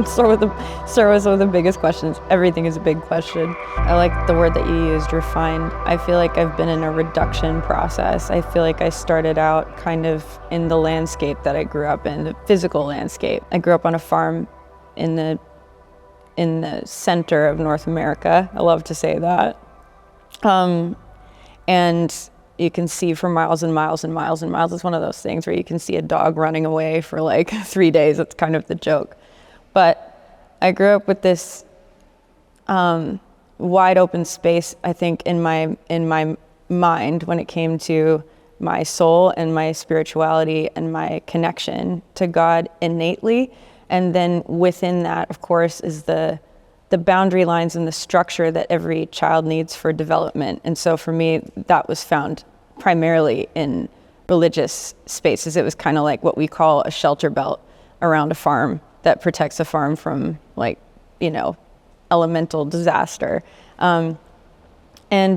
Start with one of the biggest questions. Everything is a big question. I like the word that you used, refined. I feel like I've been in a reduction process. I feel like I started out kind of in the landscape that I grew up in, the physical landscape. I grew up on a farm in the center of North America. I love to say that. And you can see for miles and miles and miles and miles. It's one of those things where you can see a dog running away for like 3 days. That's kind of the joke. But I grew up with this wide open space, I think, in my mind when it came to my soul and my spirituality and my connection to God innately. And then within that, of course, is the boundary lines and the structure that every child needs for development. And so for me, that was found primarily in religious spaces. It was kind of like what we call a shelter belt around a farm that protects a farm from, like, you know, elemental disaster. And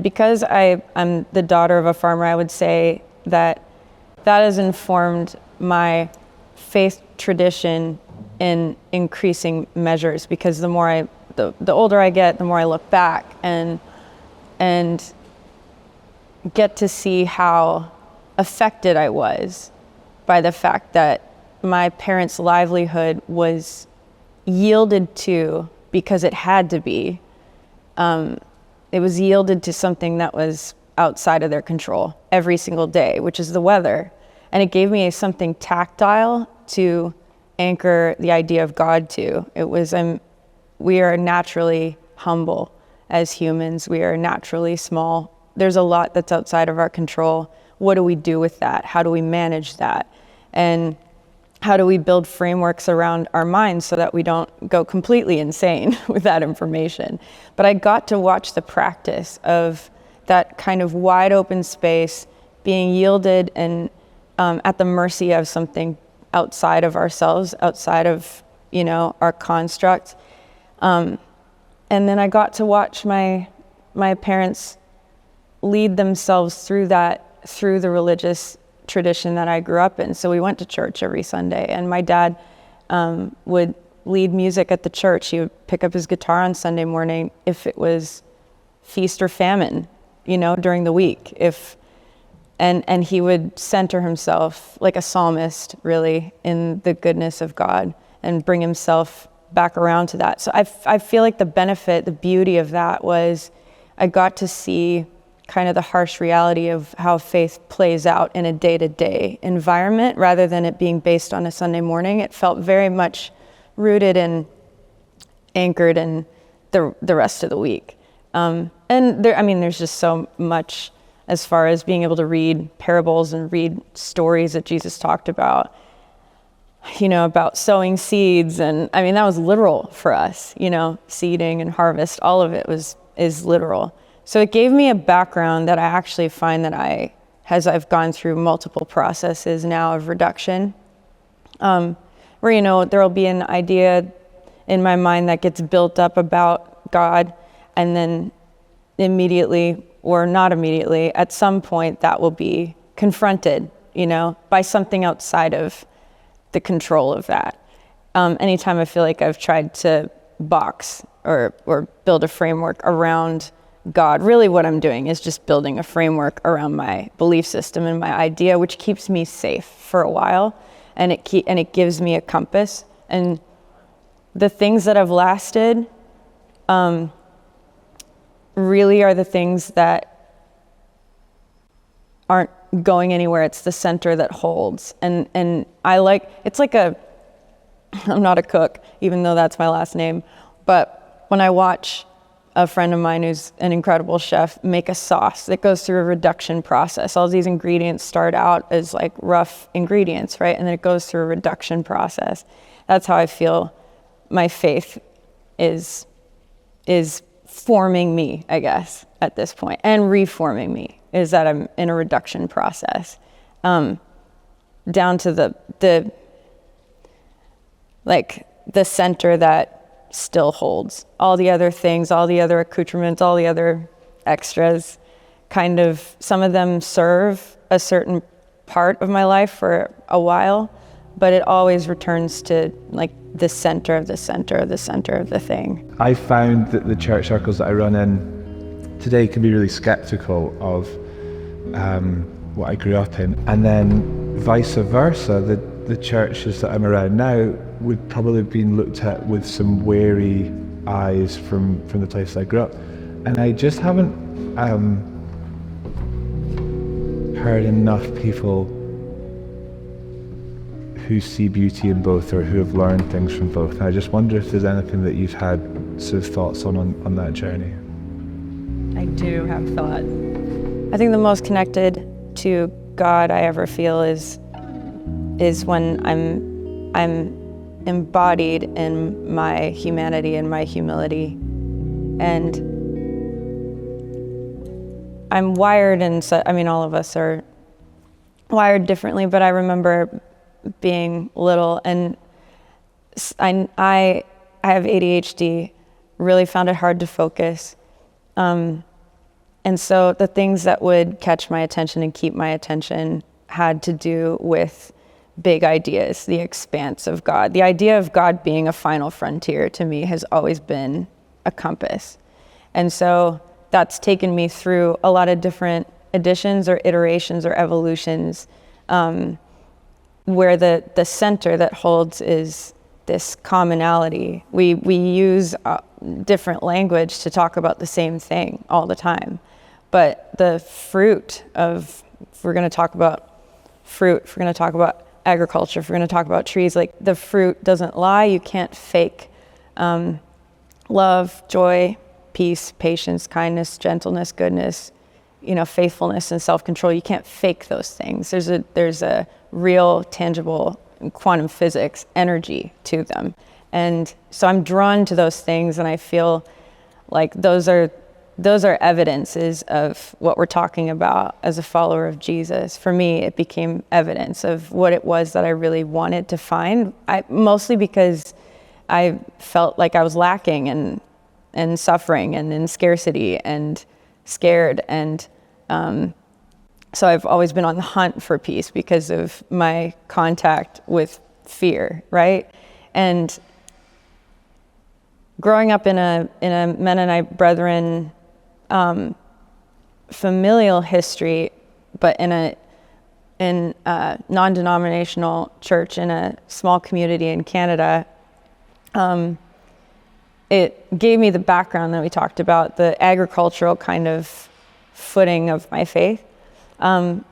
because I'm the daughter of a farmer, I would say that has informed my faith tradition in increasing measures, because the older I get, the more I look back and get to see how affected I was by the fact that my parents' livelihood was yielded to because it had to be. It was yielded to something that was outside of their control every single day, which is the weather. And it gave me something tactile to anchor the idea of God to. It was, we are naturally humble as humans. We are naturally small. There's a lot that's outside of our control. What do we do with that? How do we manage that? And how do we build frameworks around our minds so that we don't go completely insane with that information? But I got to watch the practice of that kind of wide open space being yielded and at the mercy of something outside of ourselves, outside of, you know, our construct. And then I got to watch my parents lead themselves through the religious tradition that I grew up in. So we went to church every Sunday, and my dad would lead music at the church. He would pick up his guitar on Sunday morning if it was feast or famine, you know, during the week. And he would center himself like a psalmist, really, in the goodness of God and bring himself back around to that. So I feel like the benefit, the beauty of that was I got to see kind of the harsh reality of how faith plays out in a day-to-day environment rather than it being based on a Sunday morning. It felt very much rooted and anchored in the rest of the week. And there's just so much as far as being able to read parables and read stories that Jesus talked about, you know, about sowing seeds. And I mean, that was literal for us, you know, seeding and harvest, all of it is literal. So it gave me a background that I actually find that as I've gone through multiple processes now of reduction, where, you know, there'll be an idea in my mind that gets built up about God, and then immediately, or not immediately, at some point that will be confronted, you know, by something outside of the control of that. Anytime I feel like I've tried to box or build a framework around God, really what I'm doing is just building a framework around my belief system and my idea, which keeps me safe for a while, and it gives me a compass. And the things that have lasted really are the things that aren't going anywhere. It's the center that holds. And it's like I'm not a cook, even though that's my last name, but when I watch a friend of mine who's an incredible chef make a sauce that goes through a reduction process. All these ingredients start out as like rough ingredients, right? And then it goes through a reduction process. That's how I feel my faith is forming me, I guess, at this point, and reforming me, is that I'm in a reduction process, down to the center that still holds. All the other things, all the other accoutrements, all the other extras, kind of, some of them serve a certain part of my life for a while, but it always returns to like the center of the center of the center of the thing. I found that the church circles that I run in today can be really skeptical of what I grew up in, and then vice versa, the churches that I'm around now would probably have been looked at with some wary eyes from the place I grew up. And I just haven't heard enough people who see beauty in both, or who have learned things from both. And I just wonder if there's anything that you've had sort of thoughts on that journey. I do have thought. I think the most connected to God I ever feel is when I'm embodied in my humanity and my humility. And I'm wired all of us are wired differently, but I remember being little, and I have ADHD, really found it hard to focus. And so the things that would catch my attention and keep my attention had to do with big ideas, the expanse of God. The idea of God being a final frontier to me has always been a compass. And so that's taken me through a lot of different editions or iterations or evolutions, where the center that holds is this commonality. We use different language to talk about the same thing all the time. But the fruit of, if we're going to talk about fruit, if we're going to talk about agriculture, if we're going to talk about trees, like the fruit doesn't lie. You can't fake love, joy, peace, patience, kindness, gentleness, goodness, faithfulness and self-control. You can't fake those things. There's a real, tangible, quantum physics energy to them. And so I'm drawn to those things, and I feel like those are evidences of what we're talking about as a follower of Jesus. For me, it became evidence of what it was that I really wanted to find. Mostly because I felt like I was lacking and suffering and in scarcity and scared. And so I've always been on the hunt for peace because of my contact with fear, right? And growing up in a Mennonite Brethren familial history, but in a non-denominational church in a small community in Canada, it gave me the background that we talked about, the agricultural kind of footing of my faith. And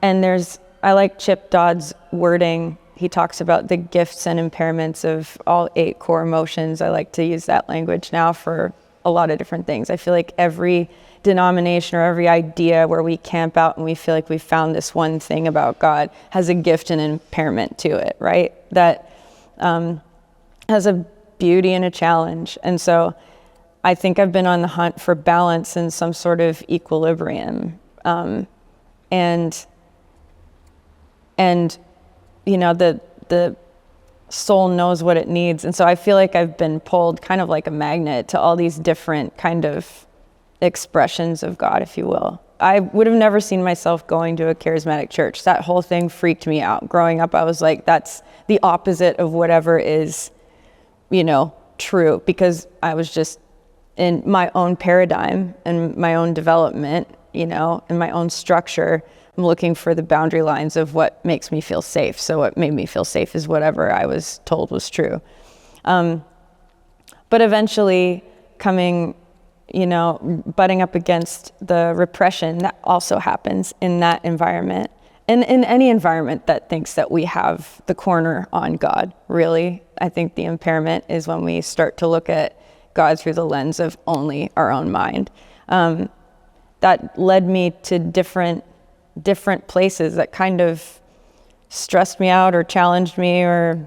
I like Chip Dodd's wording. He talks about the gifts and impairments of all 8 core emotions. I like to use that language now for a lot of different things. I feel like every denomination or every idea where we camp out and we feel like we found this one thing about God has a gift and impairment to it, right? That has a beauty and a challenge. And so I think I've been on the hunt for balance and some sort of equilibrium. And the soul knows what it needs. And so I feel like I've been pulled kind of like a magnet to all these different kind of expressions of God, if you will. I would have never seen myself going to a charismatic church. That whole thing freaked me out. Growing up, I was like, that's the opposite of whatever is, true, because I was just in my own paradigm and my own development, in my own structure. I'm looking for the boundary lines of what makes me feel safe. So what made me feel safe is whatever I was told was true. But eventually coming, butting up against the repression that also happens in that environment, and in any environment that thinks that we have the corner on God, really. I think the impairment is when we start to look at God through the lens of only our own mind. That led me to different places that kind of stressed me out or challenged me or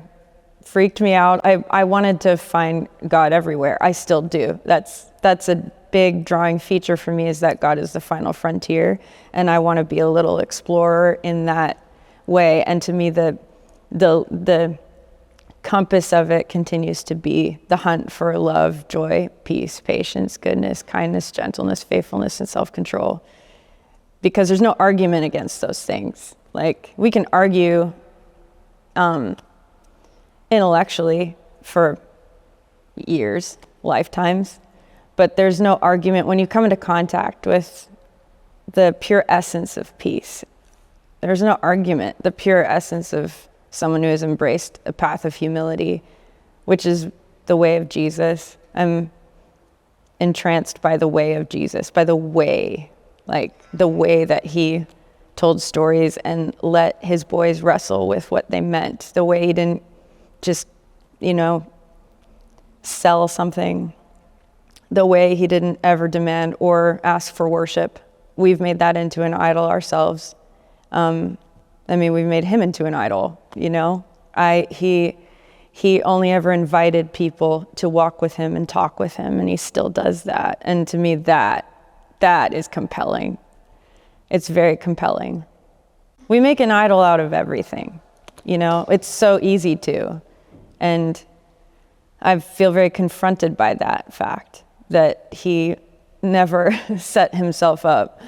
freaked me out. I wanted to find God everywhere. I still do. That's a big drawing feature for me, is that God is the final frontier, and I want to be a little explorer in that way. And to me, the compass of it continues to be the hunt for love, joy, peace, patience, goodness, kindness, gentleness, faithfulness, and self-control. Because there's no argument against those things. Like, we can argue intellectually for years, lifetimes, but there's no argument when you come into contact with the pure essence of peace. There's no argument, the pure essence of someone who has embraced a path of humility, which is the way of Jesus. I'm entranced by the way of Jesus, by the way, like the way that he told stories and let his boys wrestle with what they meant, the way he didn't just, sell something, the way he didn't ever demand or ask for worship. We've made that into an idol ourselves. We've made him into an idol, He only ever invited people to walk with him and talk with him, and he still does that. And to me, that is compelling. It's very compelling. We make an idol out of everything, it's so easy to. And I feel very confronted by that fact, that he never set himself up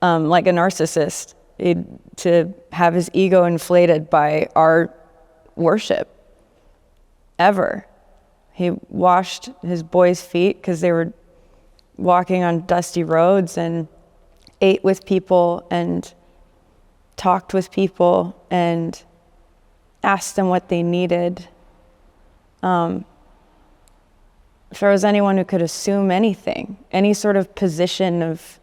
like a narcissist to have his ego inflated by our worship, ever. He washed his boys' feet because they were walking on dusty roads, and ate with people and talked with people and asked them what they needed. If there was anyone who could assume anything, any sort of position of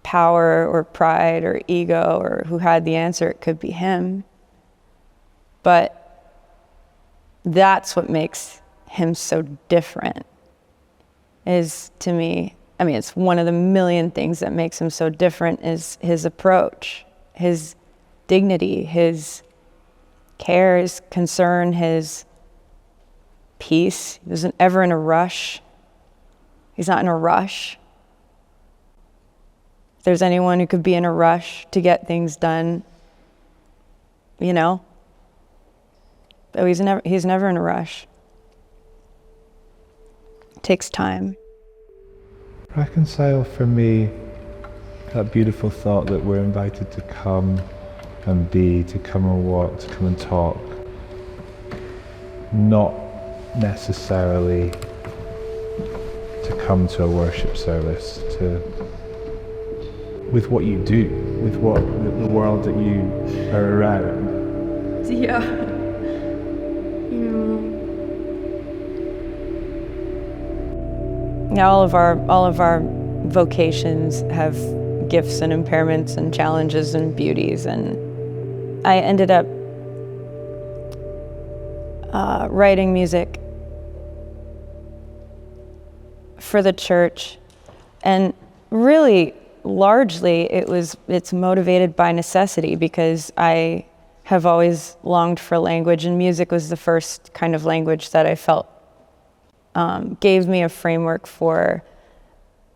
power or pride or ego, or who had the answer, it could be him. But that's what makes him so different, is, to me, it's one of the million things that makes him so different, is his approach, his dignity, his care, his concern, his peace. He wasn't ever in a rush. He's not in a rush. If there's anyone who could be in a rush to get things done, though he's never in a rush. It takes time. Reconcile for me that beautiful thought that we're invited to come and be, to come and walk, to come and talk. Not necessarily to come to a worship service, with what you do, with the world that you are around. Yeah. All of our vocations have gifts and impairments and challenges and beauties, and I ended up writing music for the church, and really largely it's motivated by necessity, because I have always longed for language, and music was the first kind of language that I felt gave me a framework for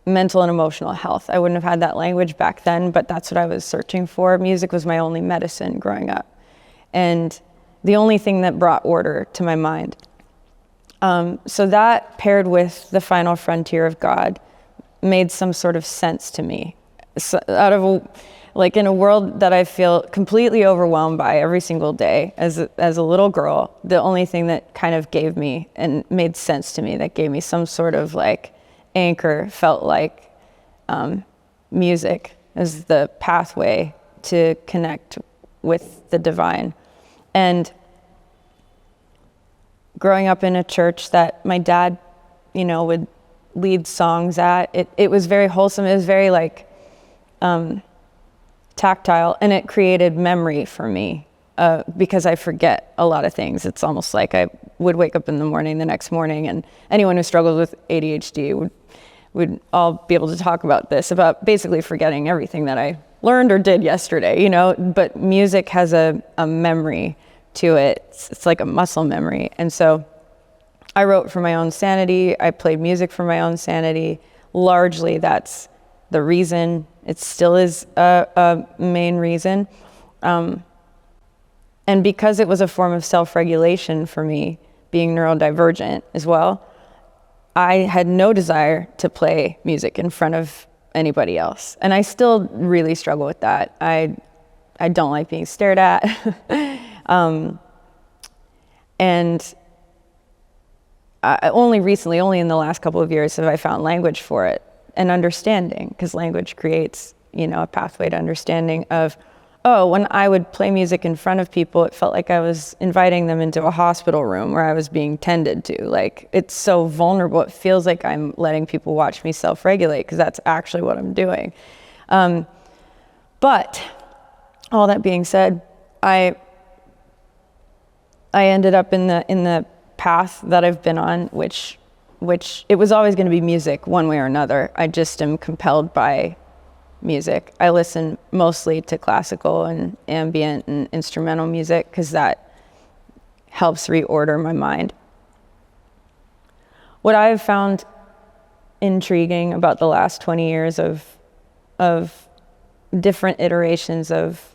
mental and emotional health. I wouldn't have had that language back then, but that's what I was searching for. Music was my only medicine growing up, and the only thing that brought order to my mind. So that, paired with the final frontier of God, made some sort of sense to me. So in a world that I feel completely overwhelmed by every single day, as a little girl, the only thing that kind of gave me and made sense to me, that gave me some sort of anchor, felt like music as the pathway to connect with the divine. And growing up in a church that my dad, would lead songs at, it was very wholesome. It was very tactile, and it created memory for me, because I forget a lot of things. It's almost like I would wake up in the morning the next morning, and anyone who struggles with ADHD would all be able to talk about this, about basically forgetting everything that I learned or did yesterday, but music has a memory to it. It's like a muscle memory. And so I wrote for my own sanity. I played music for my own sanity. Largely that's the reason. It still is a main reason. And because it was a form of self-regulation for me, being neurodivergent as well, I had no desire to play music in front of anybody else. And I still really struggle with that. I don't like being stared at. And only recently, only in the last couple of years, have I found language for it and understanding, because language creates, a pathway to understanding of, oh, when I would play music in front of people, it felt like I was inviting them into a hospital room where I was being tended to. Like, it's so vulnerable. It feels like I'm letting people watch me self-regulate, because that's actually what I'm doing. But all that being said, I ended up in the path that I've been on, which it was always going to be music one way or another. I just am compelled by music. I listen mostly to classical and ambient and instrumental music because that helps reorder my mind. What I've found intriguing about the last 20 years of different iterations of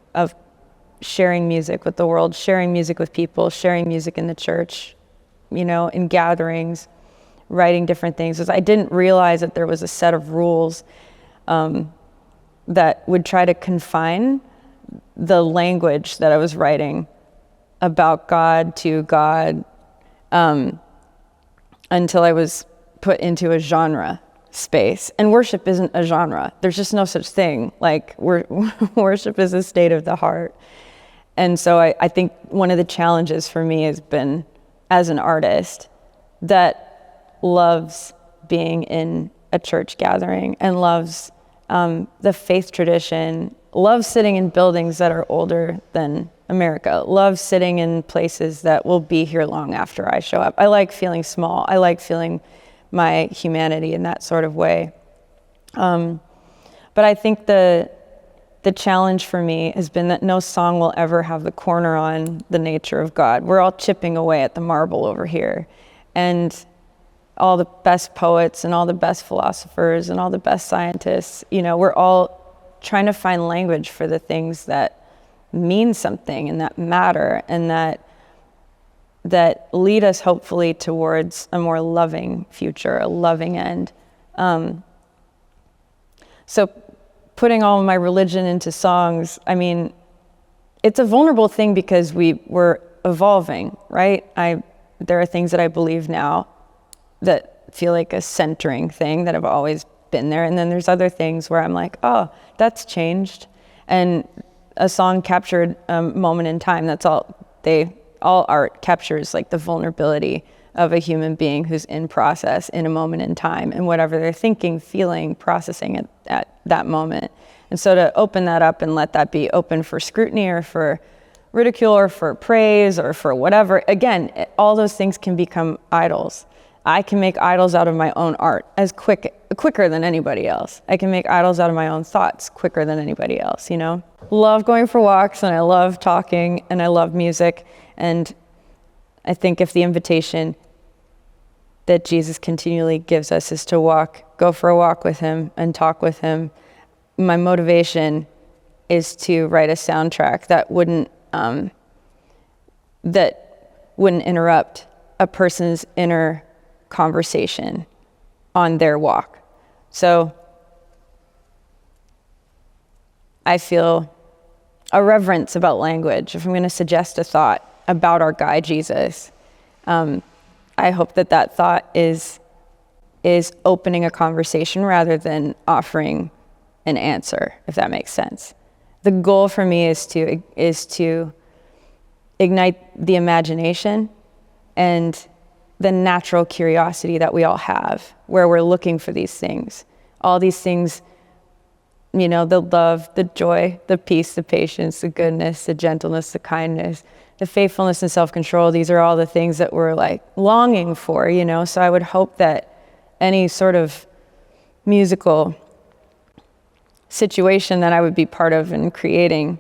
sharing music with the world, sharing music with people, sharing music in the church, in gatherings, writing different things, was I didn't realize that there was a set of rules that would try to confine the language that I was writing about God to God until I was put into a genre space. And worship isn't a genre. There's just no such thing. Like, worship is a state of the heart. And so I think one of the challenges for me has been, as an artist that loves being in a church gathering and loves the faith tradition, loves sitting in buildings that are older than America, loves sitting in places that will be here long after I show up. I like feeling small. I like feeling my humanity in that sort of way. But I think the challenge for me has been that no song will ever have the corner on the nature of God. We're all chipping away at the marble over here. And all the best poets and all the best philosophers and all the best scientists, we're all trying to find language for the things that mean something and that matter and that lead us hopefully towards a more loving future, a loving end. So putting all of my religion into songs, it's a vulnerable thing because we're evolving, right? There are things that I believe now that feel like a centering thing that have always been there. And then there's other things where I'm like, oh, that's changed. And a song captured a moment in time. That's all art captures, like the vulnerability of a human being who's in process in a moment in time and whatever they're thinking, feeling, processing at that moment. And so to open that up and let that be open for scrutiny or for ridicule or for praise or for whatever, again, all those things can become idols. I can make idols out of my own art quicker than anybody else. I can make idols out of my own thoughts quicker than anybody else, Love going for walks, and I love talking, and I love music. And I think if the invitation that Jesus continually gives us is to go for a walk with him and talk with him, my motivation is to write a soundtrack that wouldn't interrupt a person's inner conversation on their walk. So I feel a reverence about language. If I'm going to suggest a thought about our guy Jesus, I hope that thought is opening a conversation rather than offering an answer, if that makes sense. The goal for me is to ignite the imagination and the natural curiosity that we all have, where we're looking for these things. All these things, the love, the joy, the peace, the patience, the goodness, the gentleness, the kindness, the faithfulness and self-control. These are all the things that we're like longing for, So I would hope that any sort of musical situation that I would be part of in creating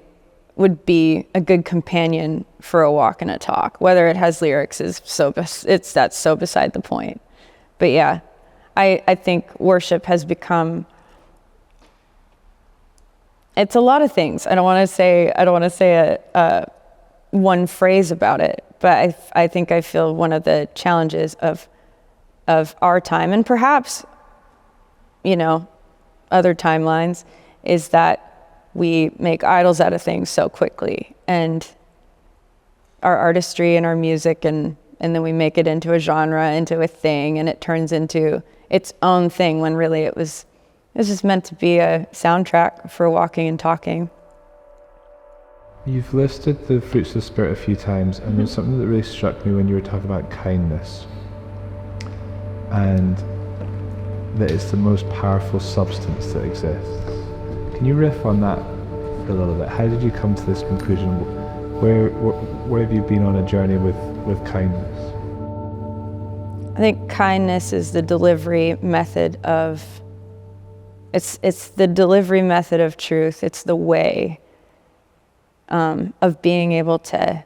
would be a good companion for a walk and a talk. Whether it has lyrics that's so beside the point. But yeah, I think worship has become, it's a lot of things. I don't want to say a one phrase about it, but I think I feel one of the challenges of our time, and perhaps, other timelines, is that we make idols out of things so quickly, and our artistry and our music, and then we make it into a genre, into a thing, and it turns into its own thing when really it was just meant to be a soundtrack for walking and talking. You've listed the fruits of the Spirit a few times, and there's something that really struck me when you were talking about kindness, and that it's the most powerful substance that exists. Can you riff on that for a little bit? How did you come to this conclusion? Where have you been on a journey with kindness? I think kindness is the delivery method of, it's the delivery method of truth. It's the way of being able to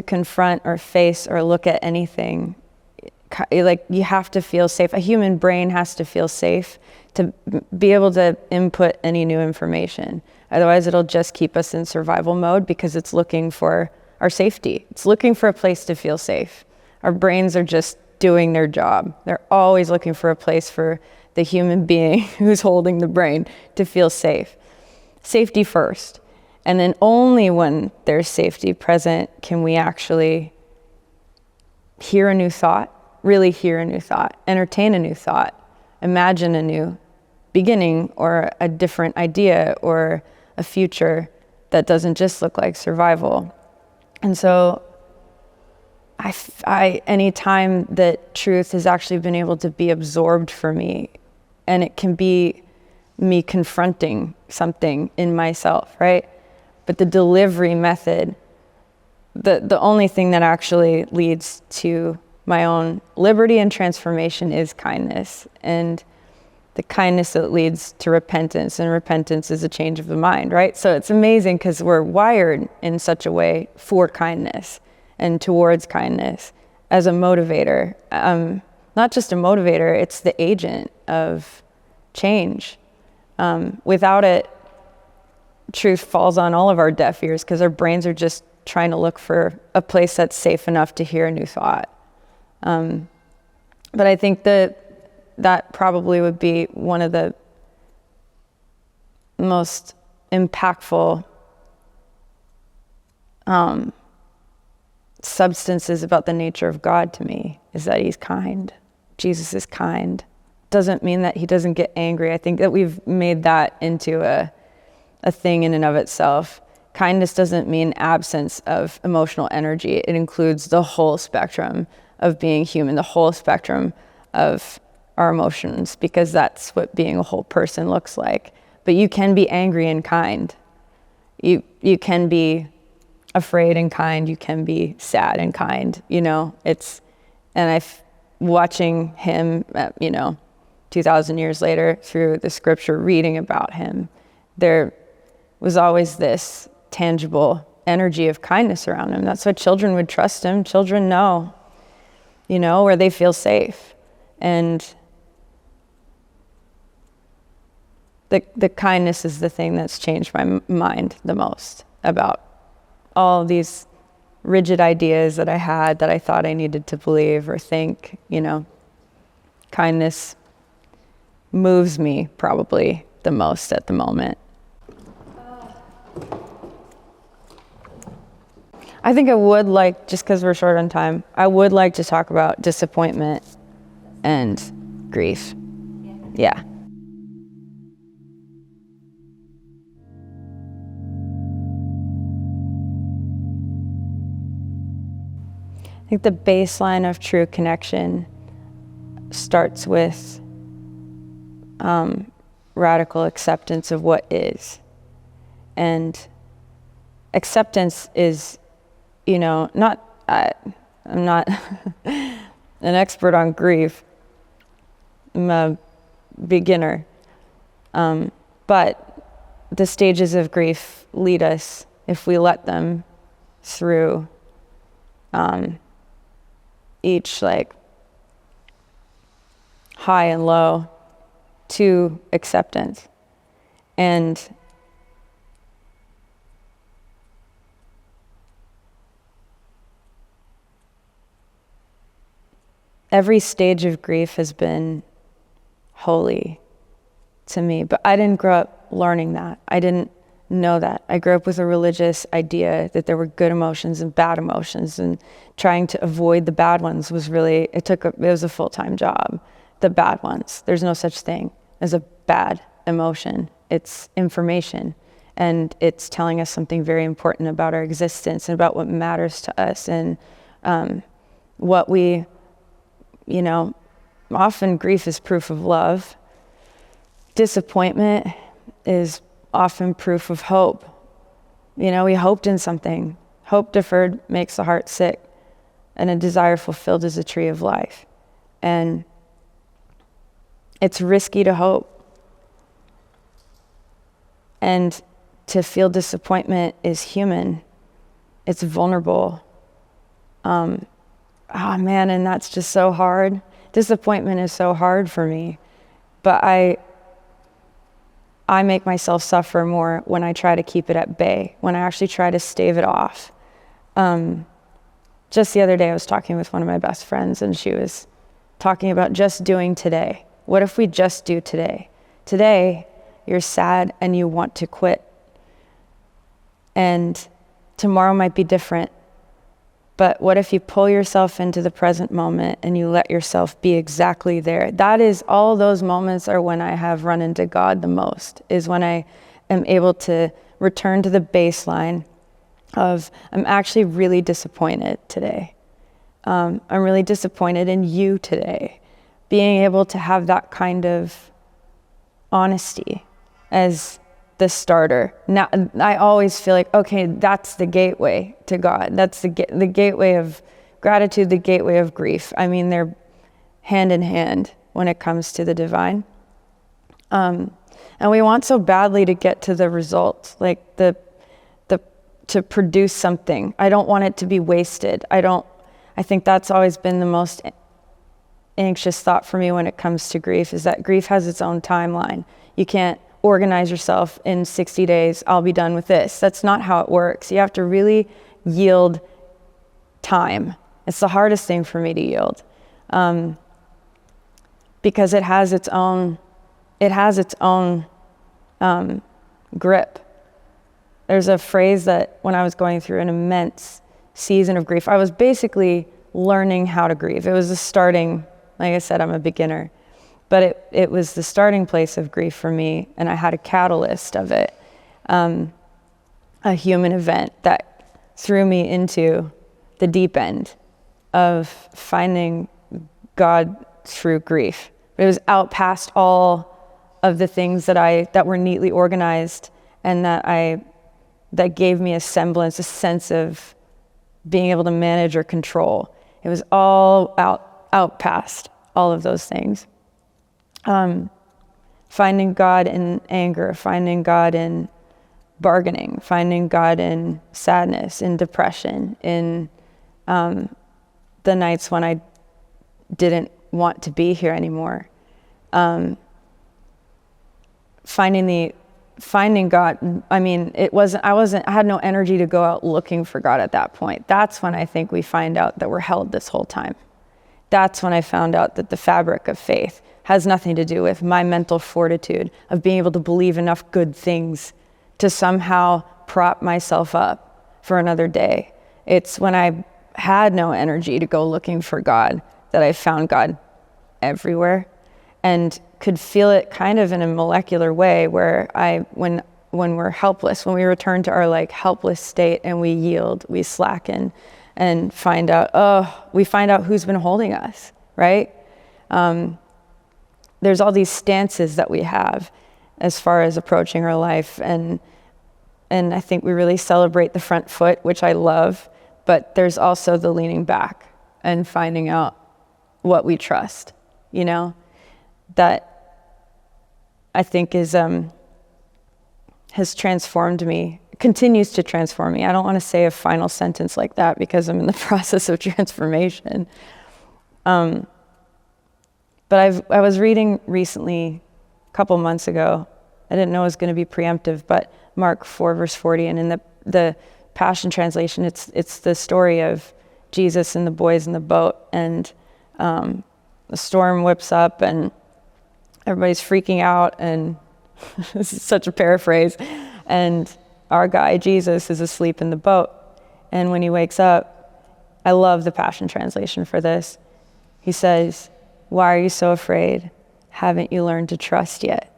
confront or face or look at anything. Like, you have to feel safe. A human brain has to feel safe to be able to input any new information. Otherwise, it'll just keep us in survival mode because it's looking for our safety. It's looking for a place to feel safe. Our brains are just doing their job. They're always looking for a place for the human being who's holding the brain to feel safe. Safety first. And then only when there's safety present can we actually hear a new thought, really hear a new thought, entertain a new thought, imagine a new beginning or a different idea or a future that doesn't just look like survival. And so any time that truth has actually been able to be absorbed for me, and it can be me confronting something in myself, right? But the delivery method, the only thing that actually leads to my own liberty and transformation is kindness. And the kindness that leads to repentance, and repentance is a change of the mind, right? So it's amazing because we're wired in such a way for kindness and towards kindness as a motivator. Not just a motivator, it's the agent of change. Without it, truth falls on all of our deaf ears because our brains are just trying to look for a place that's safe enough to hear a new thought. But I think that probably would be one of the most impactful substances about the nature of God to me, is that he's kind. Jesus is kind. Doesn't mean that he doesn't get angry. I think that we've made that into a thing in and of itself. Kindness doesn't mean absence of emotional energy. It includes the whole spectrum of being human, the whole spectrum of our emotions, because that's what being a whole person looks like. But you can be angry and kind. You can be afraid and kind. You can be sad and kind. Watching him, 2,000 years later through the scripture, reading about him, there was always this tangible energy of kindness around him. That's why children would trust him. Children know, where they feel safe. And the kindness is the thing that's changed my mind the most about all these rigid ideas that I had that I thought I needed to believe or think. Kindness moves me probably the most at the moment. I think I would like, just because we're short on time, I would like to talk about disappointment and grief. Yeah. I think the baseline of true connection starts with radical acceptance of what is. And acceptance is, I'm not an expert on grief. I'm a beginner. But the stages of grief lead us, if we let them, through each high and low to acceptance. And every stage of grief has been holy to me, but I didn't grow up learning that. I didn't know that. I grew up with a religious idea that there were good emotions and bad emotions, and trying to avoid the bad ones was really, it was a full-time job. The bad ones, there's no such thing as a bad emotion. It's information, and it's telling us something very important about our existence and about what matters to us, and what we, often grief is proof of love. Disappointment is often proof of hope. We hoped in something. Hope deferred makes the heart sick, and a desire fulfilled is a tree of life. And it's risky to hope. And to feel disappointment is human. It's vulnerable. And that's just so hard. Disappointment is so hard for me. But I make myself suffer more when I try to keep it at bay, when I actually try to stave it off. Just the other day, I was talking with one of my best friends, and she was talking about just doing today. What if we just do today? Today, you're sad and you want to quit. And tomorrow might be different. But what if you pull yourself into the present moment and you let yourself be exactly there? That is, all those moments are when I have run into God the most, is when I am able to return to the baseline of, I'm actually really disappointed today. I'm really disappointed in you today. Being able to have that kind of honesty as the starter. Now, I always feel like, okay, that's the gateway to God. That's the gateway of gratitude, the gateway of grief. I mean, they're hand in hand when it comes to the divine. And we want so badly to get to the result, like to produce something. I don't want it to be wasted. I think that's always been the most anxious thought for me when it comes to grief, is that grief has its own timeline. You can't organize yourself in 60 days, I'll be done with this. That's not how it works. You have to really yield time. It's the hardest thing for me to yield, because it has its own grip. There's a phrase that when I was going through an immense season of grief, I was basically learning how to grieve. It was the starting, like I said, I'm a beginner. But it was the starting place of grief for me, and I had a catalyst of it, a human event that threw me into the deep end of finding God through grief. But it was out past all of the things that were neatly organized, and that gave me a semblance, a sense of being able to manage or control. It was all out past all of those things. Finding God in anger, finding God in bargaining, finding God in sadness, in depression, in the nights when I didn't want to be here anymore. Finding God, I had no energy to go out looking for God at that point. That's when I think we find out that we're held this whole time. That's when I found out that the fabric of faith has nothing to do with my mental fortitude of being able to believe enough good things to somehow prop myself up for another day. It's when I had no energy to go looking for God that I found God everywhere, and could feel it kind of in a molecular way, where when we're helpless, when we return to our helpless state and we yield, we slacken and find out who's been holding us, right? There's all these stances that we have as far as approaching our life, and I think we really celebrate the front foot, which I love, but there's also the leaning back and finding out what we trust, that I think has transformed me, continues to transform me. I don't want to say a final sentence like that because I'm in the process of transformation. But I was reading recently, a couple months ago, I didn't know it was going to be preemptive, but Mark 4 verse 40, and in the Passion Translation, it's the story of Jesus and the boys in the boat, and the storm whips up and everybody's freaking out, and this is such a paraphrase, And our guy, Jesus, is asleep in the boat. And when he wakes up, I love the Passion Translation for this. He says, "Why are you so afraid? Haven't you learned to trust yet?"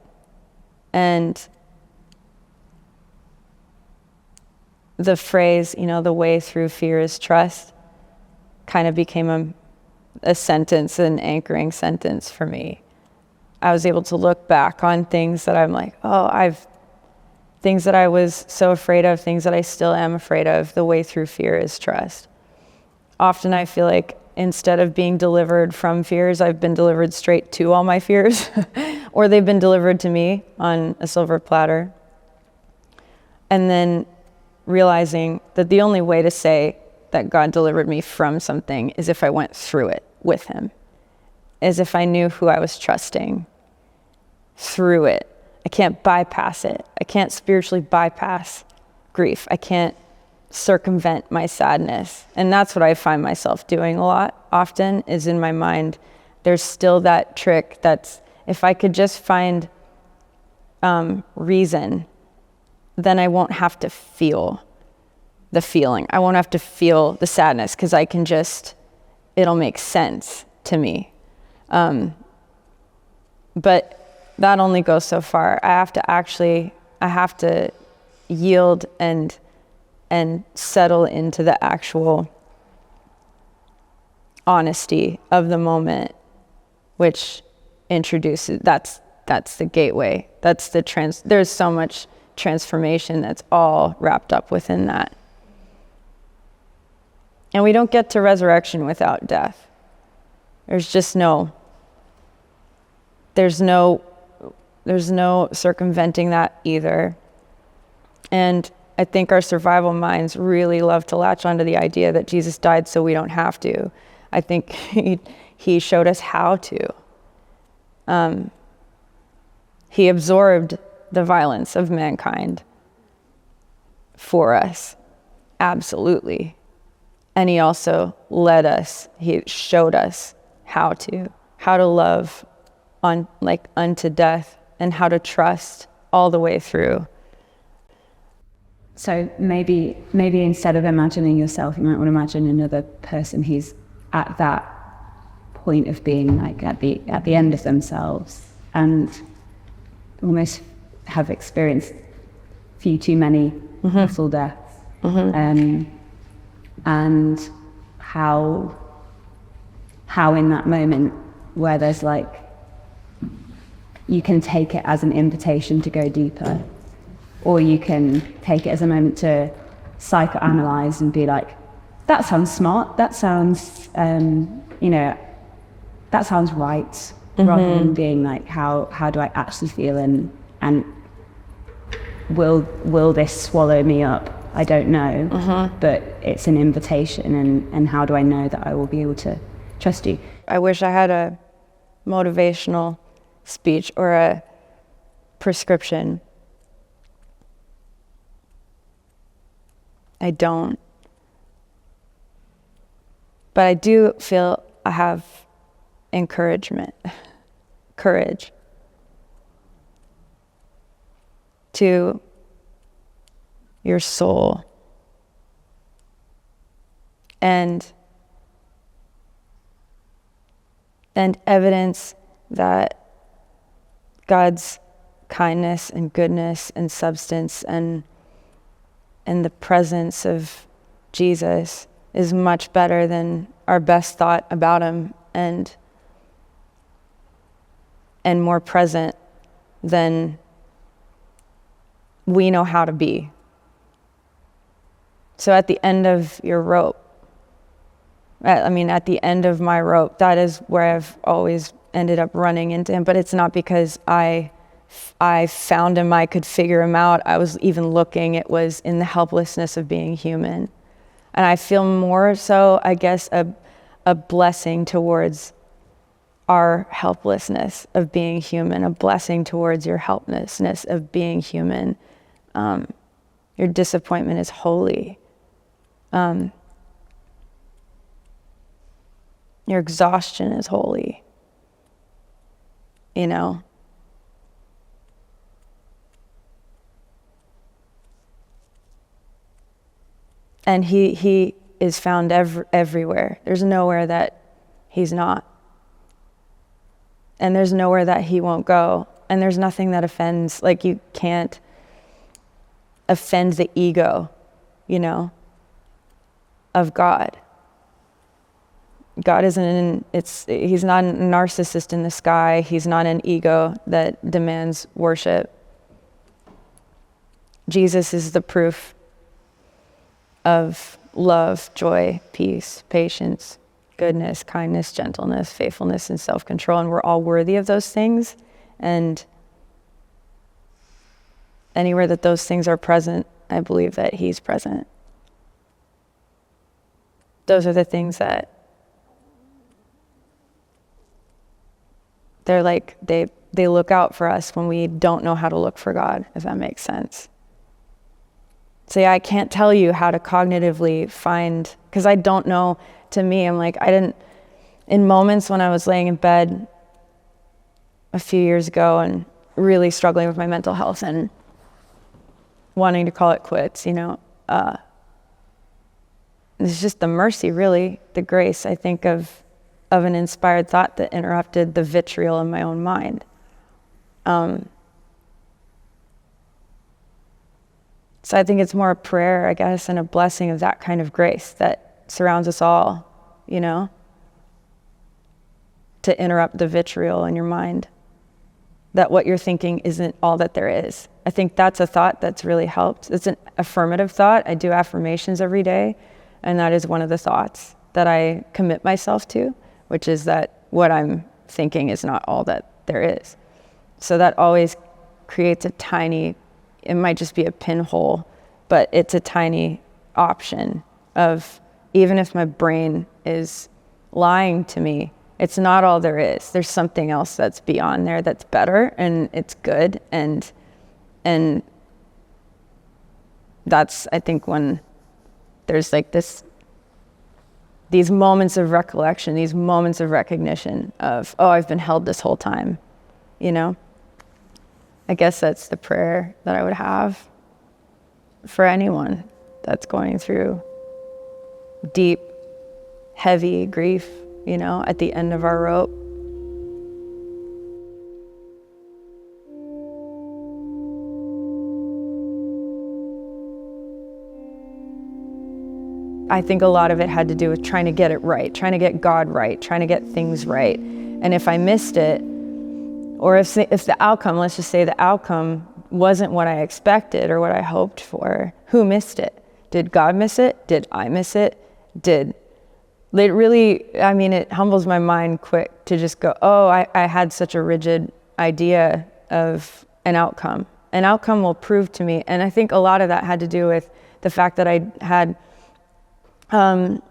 And the phrase, the way through fear is trust, kind of became a sentence, an anchoring sentence for me. I was able to look back on things that I'm like, things that I was so afraid of, things that I still am afraid of. The way through fear is trust. Often I feel like instead of being delivered from fears, I've been delivered straight to all my fears, or they've been delivered to me on a silver platter. And then realizing that the only way to say that God delivered me from something is if I went through it with him, as if I knew who I was trusting through it. I can't bypass it. I can't spiritually bypass grief. I can't circumvent my sadness. And that's what I find myself doing a lot often, is in my mind, there's still that trick that's, if I could just find reason, then I won't have to feel the feeling. I won't have to feel the sadness, because it'll make sense to me. But that only goes so far. I have to yield and settle into the actual honesty of the moment, which introduces, that's the gateway. There's so much transformation that's all wrapped up within that. And we don't get to resurrection without death. There's no circumventing that either. And I think our survival minds really love to latch onto the idea that Jesus died so we don't have to. I think he showed us how to. He absorbed the violence of mankind for us, absolutely. And he also he showed us how to love unto death, and how to trust all the way through. So maybe instead of imagining yourself, you might want to imagine another person who's at that point of being like at the end of themselves, and almost have experienced few too many full deaths. And how in that moment where there's you can take it as an invitation to go deeper, or you can take it as a moment to psychoanalyze and be like, that sounds smart, that sounds that sounds right, rather than being like, how do I actually feel, and will this swallow me up? I don't know, but it's an invitation, and how do I know that I will be able to trust you? I wish I had a motivational speech or a prescription. I don't. But I do feel I have encouragement, courage to your soul, and evidence that God's kindness and goodness and substance and the presence of Jesus is much better than our best thought about him, and more present than we know how to be. So at the end of your rope, at the end of my rope, that is where I've always ended up running into him. But it's not because I found him, I could figure him out. I was even looking, it was in the helplessness of being human. And I feel more so, I guess, a blessing towards our helplessness of being human, a blessing towards your helplessness of being human. Your disappointment is holy. Your exhaustion is holy. And he is found everywhere. There's nowhere that he's not. And there's nowhere that he won't go. And there's nothing that offends, like you can't offend the ego, of God. God he's not a narcissist in the sky. He's not an ego that demands worship. Jesus is the proof of love, joy, peace, patience, goodness, kindness, gentleness, faithfulness, and self-control. And we're all worthy of those things. And anywhere that those things are present, I believe that he's present. Those are the things that they're like, they look out for us when we don't know how to look for God, if that makes sense. So yeah, I can't tell you how to cognitively find, because I don't know. To me, I'm like, in moments when I was laying in bed a few years ago and really struggling with my mental health and wanting to call it quits, it's just the mercy, really, the grace, I think, of an inspired thought that interrupted the vitriol in my own mind. So I think it's more a prayer, I guess, and a blessing of that kind of grace that surrounds us all, to interrupt the vitriol in your mind, that what you're thinking isn't all that there is. I think that's a thought that's really helped. It's an affirmative thought. I do affirmations every day, and that is one of the thoughts that I commit myself to, which is that what I'm thinking is not all that there is. So that always creates it might just be a pinhole, but it's a tiny option of, even if my brain is lying to me, it's not all there is. There's something else that's beyond there that's better, and it's good. And that's, I think, when there's like these moments of recollection, these moments of recognition of, oh, I've been held this whole time, I guess that's the prayer that I would have for anyone that's going through deep, heavy grief, at the end of our rope. I think a lot of it had to do with trying to get it right, trying to get God right, trying to get things right. And if I missed it, or if the outcome, let's just say the outcome wasn't what I expected or what I hoped for, who missed it? Did God miss it? Did I miss it? It humbles my mind quick to just go, oh, I had such a rigid idea of an outcome. An outcome will prove to me. And I think a lot of that had to do with the fact that I had kind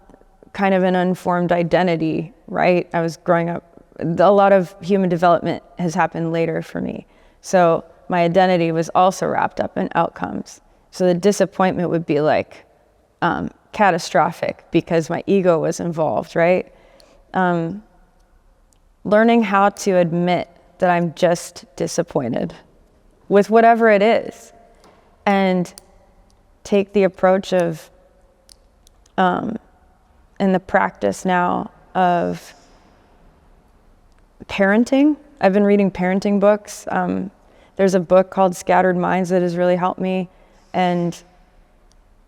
of an unformed identity, right? I was growing up. A lot of human development has happened later for me. So my identity was also wrapped up in outcomes. So the disappointment would be like catastrophic because my ego was involved, right? Learning how to admit that I'm just disappointed with whatever it is, and take the approach of, and the practice now of parenting. I've been reading parenting books. There's a book called Scattered Minds that has really helped me. And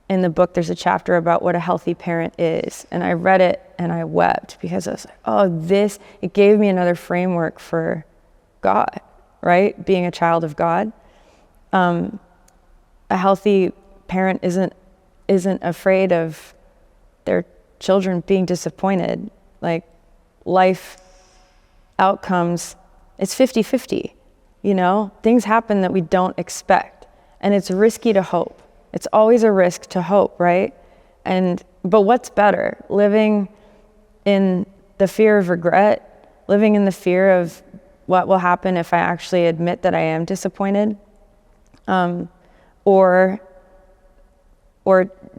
in the book, there's a chapter about what a healthy parent is. And I read it and I wept because I was like, oh, it gave me another framework for God, right? Being a child of God. A healthy parent isn't afraid of their children being disappointed. Like, life outcomes, it's 50-50, things happen that we don't expect, and it's risky to hope. It's always a risk to hope, right? But what's better, living in the fear of regret, living in the fear of what will happen if I actually admit that I am disappointed, or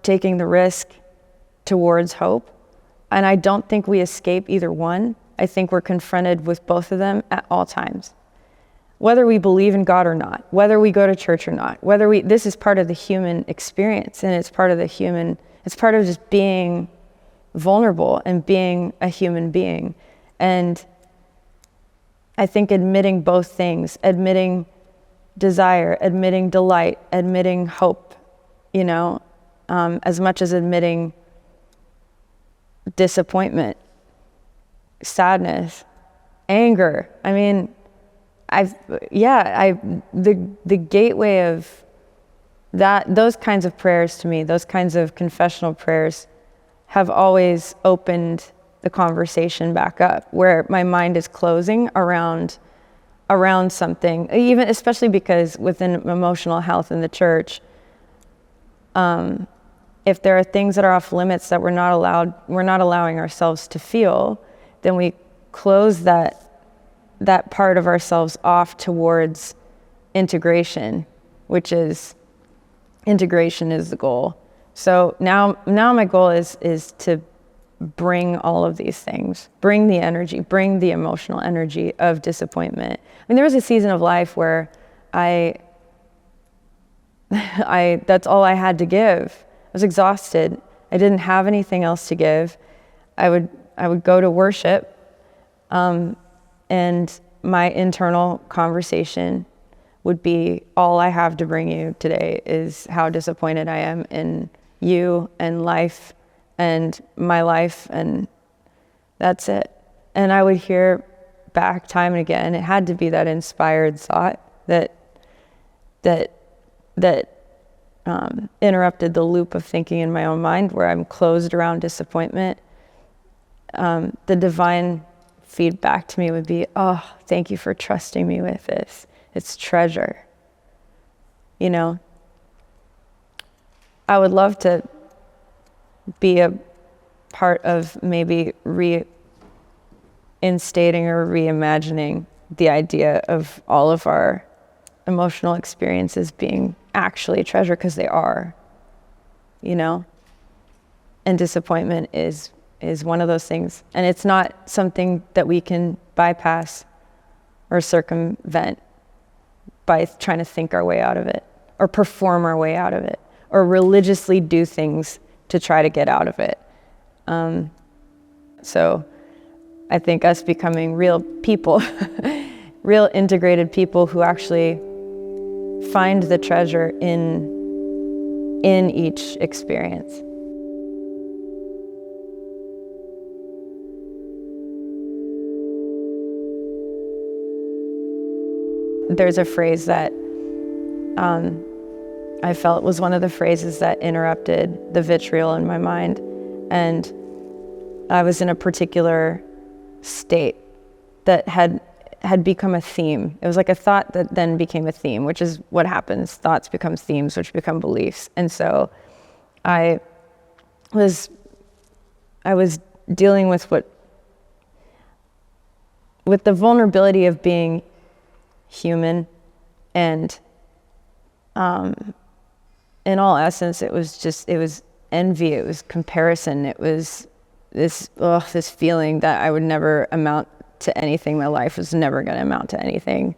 taking the risk towards hope? And I don't think we escape either one. I think we're confronted with both of them at all times. Whether we believe in God or not, whether we go to church or not, this is part of the human experience, and it's part of the human It's part of just being vulnerable and being a human being. And I think admitting both things, admitting desire, admitting delight, admitting hope, as much as admitting disappointment, sadness, anger. I mean, the gateway of that, those kinds of prayers to me, those kinds of confessional prayers have always opened the conversation back up, where my mind is closing around something, even especially because within emotional health in the church, if there are things that are off limits that we're not allowing ourselves to feel, then we close that part of ourselves off towards integration, integration is the goal. So now my goal is to bring all of these things, bring the energy, bring the emotional energy of disappointment. I mean, there was a season of life where I that's all I had to give. I was exhausted. I didn't have anything else to give. I would go to worship, and my internal conversation would be, all I have to bring you today is how disappointed I am in you and life and my life, and that's it. And I would hear back time and again, it had to be that inspired thought that interrupted the loop of thinking in my own mind where I'm closed around disappointment. The divine feedback to me would be, oh, thank you for trusting me with this. It's treasure. I would love to be a part of maybe reinstating or reimagining the idea of all of our emotional experiences being actually treasure, because they are, and disappointment is one of those things. And it's not something that we can bypass or circumvent by trying to think our way out of it or perform our way out of it or religiously do things to try to get out of it. So I think us becoming real people, real integrated people who actually find the treasure in each experience. There's a phrase that I felt was one of the phrases that interrupted the vitriol in my mind. And I was in a particular state that had become a theme. It was like a thought that then became a theme, which is what happens. Thoughts become themes, which become beliefs. And so I was dealing with the vulnerability of being human, and in all essence, it was envy, it was comparison, it was this feeling that I would never amount to anything. My life was never going to amount to anything.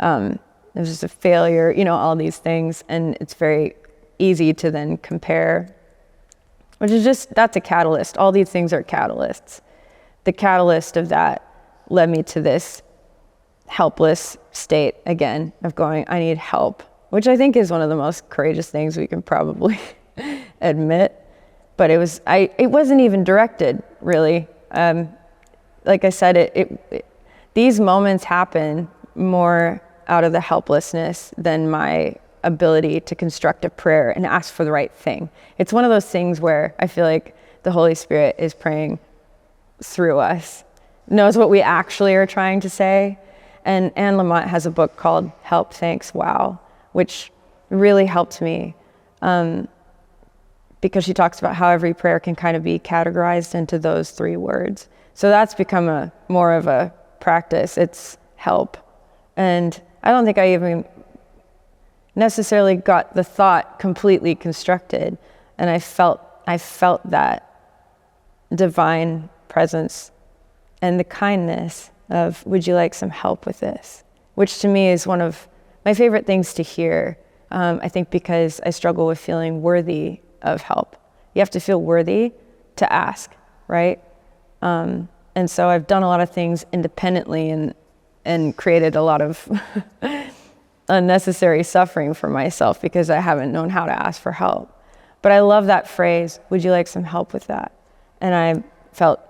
It was just a failure, all these things, and it's very easy to then compare, which is that's a catalyst. All these things are catalysts. The catalyst of that led me to this helpless state again of going, I need help, which I think is one of the most courageous things we can probably admit. But it wasn't even directed, really. Like I said, these moments happen more out of the helplessness than my ability to construct a prayer and ask for the right thing. It's one of those things where I feel like the Holy Spirit is praying through us, knows what we actually are trying to say. And Anne Lamott has a book called Help, Thanks, Wow, which really helped me because she talks about how every prayer can kind of be categorized into those three words. So that's become more of a practice. It's help. And I don't think I even necessarily got the thought completely constructed. And I felt that divine presence and the kindness of, would you like some help with this? Which to me is one of my favorite things to hear. I think because I struggle with feeling worthy of help. You have to feel worthy to ask, right? And so I've done a lot of things independently and created a lot of unnecessary suffering for myself because I haven't known how to ask for help. But I love that phrase, would you like some help with that? And I felt,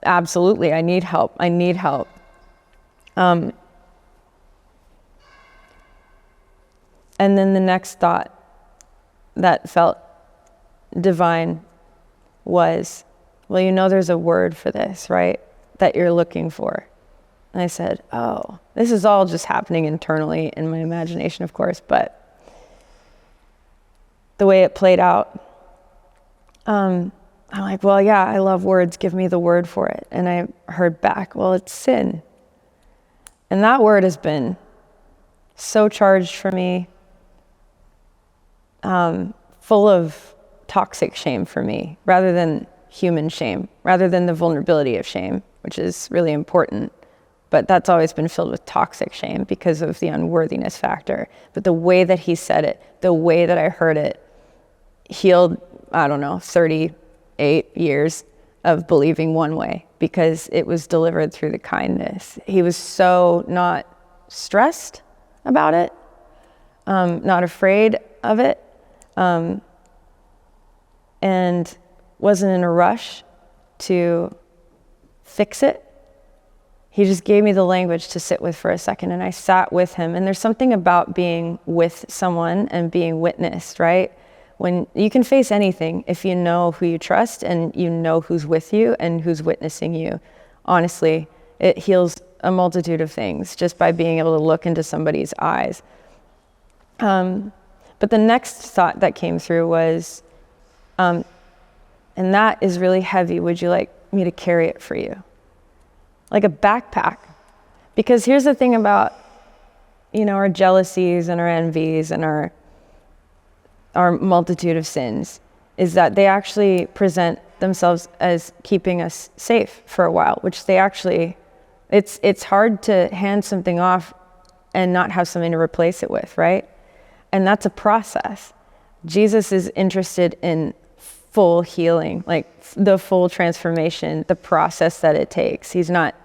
absolutely, I need help. I need help. And then the next thought that felt divine was, well, you know there's a word for this, right? That you're looking for. And I said, oh, this is all just happening internally in my imagination, of course, but the way it played out, I'm like, well, yeah, I love words. Give me the word for it. And I heard back, well, it's sin. And that word has been so charged for me, full of toxic shame for me, rather than human shame, rather than the vulnerability of shame, which is really important. But that's always been filled with toxic shame because of the unworthiness factor. But the way that he said it, the way that I heard it, healed, 38 years of believing one way because it was delivered through the kindness. He was so not stressed about it, not afraid of it, and wasn't in a rush to fix it. He just gave me the language to sit with for a second, and I sat with him. And there's something about being with someone and being witnessed, right? When you can face anything if you know who you trust and you know who's with you and who's witnessing you. Honestly, it heals a multitude of things just by being able to look into somebody's eyes. But the next thought that came through was, and that is really heavy. Would you like me to carry it for you? Like a backpack. Because here's the thing about, our jealousies and our envies and our multitude of sins is that they actually present themselves as keeping us safe for a while, which they actually, it's hard to hand something off and not have something to replace it with, right? And that's a process. Jesus is interested in full healing, like the full transformation, the process that it takes. He's not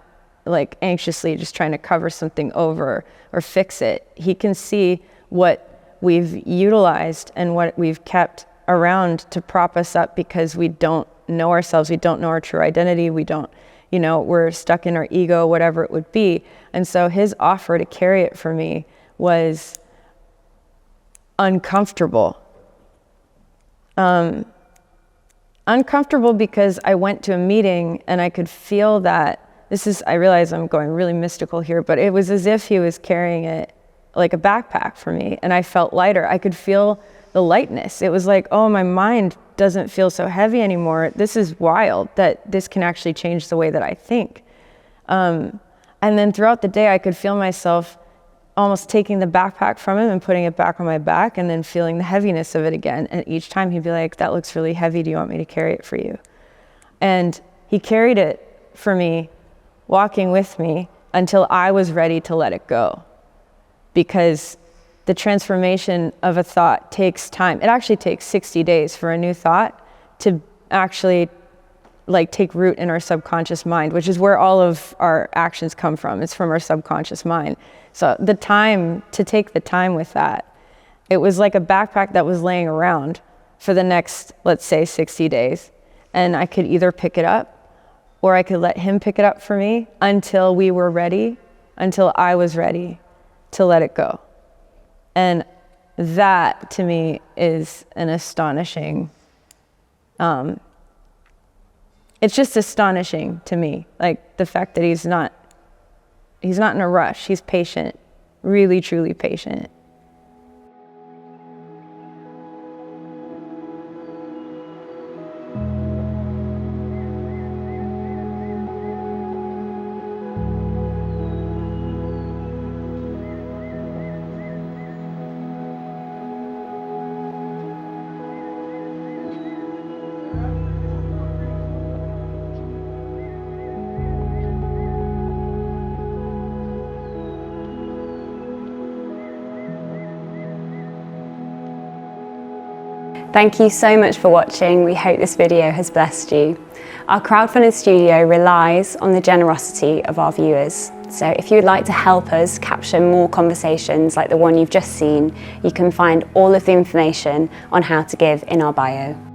like anxiously just trying to cover something over or fix it. He can see what we've utilized and what we've kept around to prop us up because we don't know ourselves. We don't know our true identity. We don't, we're stuck in our ego, whatever it would be. And so his offer to carry it for me was uncomfortable. Uncomfortable because I went to a meeting and I could feel that I realize I'm going really mystical here, but it was as if he was carrying it like a backpack for me, and I felt lighter. I could feel the lightness. It was like, oh, my mind doesn't feel so heavy anymore. This is wild that this can actually change the way that I think. And then throughout the day, I could feel myself almost taking the backpack from him and putting it back on my back and then feeling the heaviness of it again. And each time he'd be like, that looks really heavy. Do you want me to carry it for you? And he carried it for me, walking with me until I was ready to let it go. Because the transformation of a thought takes time. It actually takes 60 days for a new thought to actually take root in our subconscious mind, which is where all of our actions come from. It's from our subconscious mind. So to take the time with that, it was like a backpack that was laying around for the next, let's say, 60 days. And I could either pick it up or I could let him pick it up for me until we were ready, until I was ready to let it go. And that to me is an astonishing, it's just astonishing to me, like the fact that he's not in a rush. He's patient, really, truly patient. Thank you so much for watching. We hope this video has blessed you. Our crowdfunding studio relies on the generosity of our viewers. So if you'd like to help us capture more conversations like the one you've just seen, you can find all of the information on how to give in our bio.